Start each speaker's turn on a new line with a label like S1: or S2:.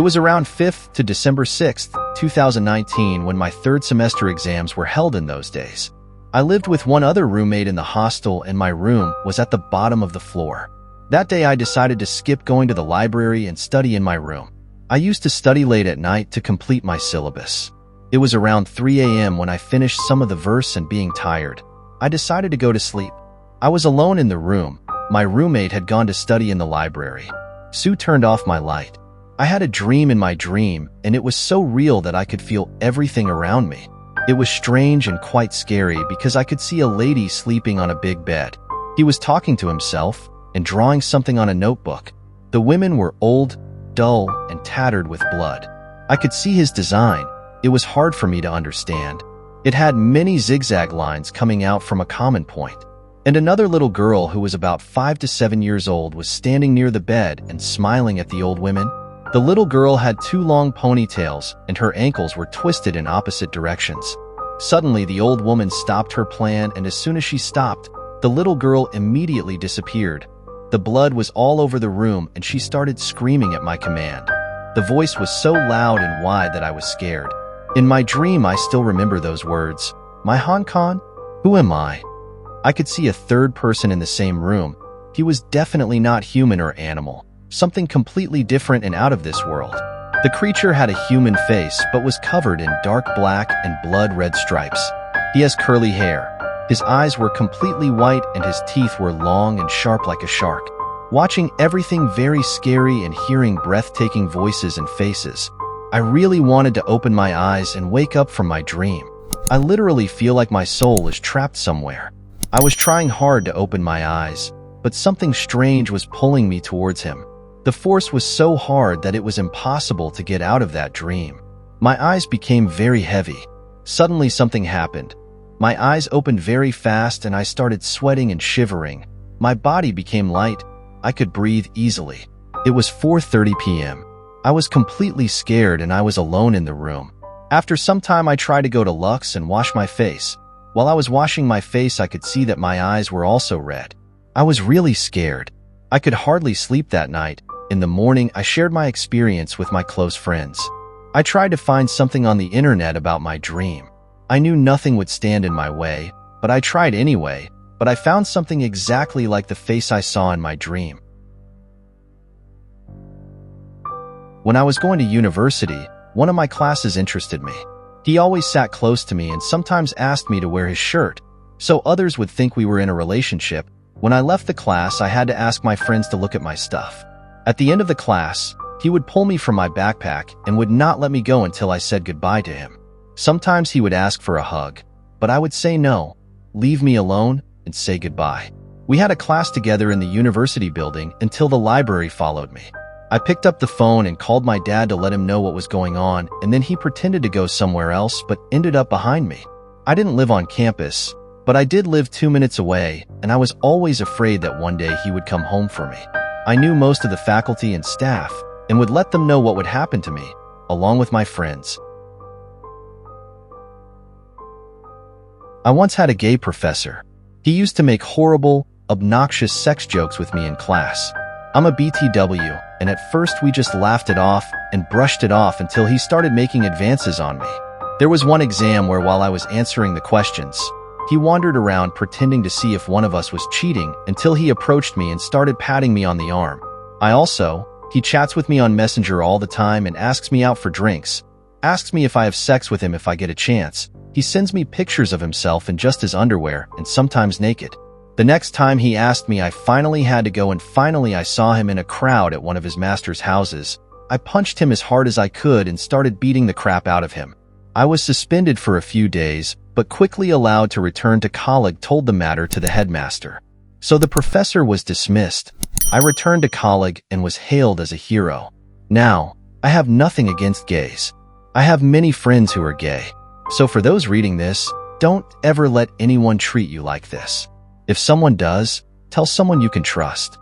S1: It was around 5th to December 6th, 2019 when my third semester exams were held in those days. I lived with one other roommate in the hostel and my room was at the bottom of the floor. That day I decided to skip going to the library and study in my room. I used to study late at night to complete my syllabus. It was around 3 a.m. when I finished some of the verse and being tired, I decided to go to sleep. I was alone in the room. My roommate had gone to study in the library. Sue turned off my light. I had a dream in my dream, and it was so real that I could feel everything around me. It was strange and quite scary because I could see a lady sleeping on a big bed. He was talking to himself and drawing something on a notebook. The women were old, dull, and tattered with blood. I could see his design. It was hard for me to understand. It had many zigzag lines coming out from a common point. And another little girl who was about 5 to 7 years old was standing near the bed and smiling at the old women. The little girl had 2 long ponytails and her ankles were twisted in opposite directions. Suddenly, the old woman stopped her plan, and as soon as she stopped, the little girl immediately disappeared. The blood was all over the room and she started screaming at my command. The voice was so loud and wide that I was scared. In my dream, I still remember those words. "My Hong Kong? Who am I?" I could see a third person in the same room. He was definitely not human or animal. Something completely different and out of this world. The creature had a human face but was covered in dark black and blood-red stripes. He has curly hair. His eyes were completely white and his teeth were long and sharp like a shark. Watching everything very scary and hearing breathtaking voices and faces, I really wanted to open my eyes and wake up from my dream. I literally feel like my soul is trapped somewhere. I was trying hard to open my eyes, but something strange was pulling me towards him. The force was so hard that it was impossible to get out of that dream. My eyes became very heavy. Suddenly something happened. My eyes opened very fast and I started sweating and shivering. My body became light. I could breathe easily. It was 4:30 p.m. I was completely scared and I was alone in the room. After some time I tried to go to Lux and wash my face. While I was washing my face, I could see that my eyes were also red. I was really scared. I could hardly sleep that night. In the morning, I shared my experience with my close friends. I tried to find something on the internet about my dream. I knew nothing would stand in my way, but I tried anyway, but I found something exactly like the face I saw in my dream. When I was going to university, one of my classes interested me. He always sat close to me and sometimes asked me to wear his shirt, so others would think we were in a relationship. When I left the class, I had to ask my friends to look at my stuff. At the end of the class, he would pull me from my backpack and would not let me go until I said goodbye to him. Sometimes he would ask for a hug, but I would say no, leave me alone, and say goodbye. We had a class together in the university building until the library followed me. I picked up the phone and called my dad to let him know what was going on, and then he pretended to go somewhere else but ended up behind me. I didn't live on campus, but I did live 2 minutes away, and I was always afraid that one day he would come home for me. I knew most of the faculty and staff and would let them know what would happen to me, along with my friends. I once had a gay professor. He used to make horrible, obnoxious sex jokes with me in class. I'm a BTW, and at first we just laughed it off and brushed it off until he started making advances on me. There was one exam where while I was answering the questions, he wandered around pretending to see if one of us was cheating until he approached me and started patting me on the arm. He chats with me on Messenger all the time and asks me out for drinks, asks me if I have sex with him if I get a chance. He sends me pictures of himself in just his underwear and sometimes naked. The next time he asked me, I finally had to go, and finally I saw him in a crowd at one of his master's houses. I punched him as hard as I could and started beating the crap out of him. I was suspended for a few days, but quickly allowed to return to colleg. Told the matter to the headmaster. So the professor was dismissed. I returned to colleg and was hailed as a hero. Now, I have nothing against gays. I have many friends who are gay. So for those reading this, don't ever let anyone treat you like this. If someone does, tell someone you can trust.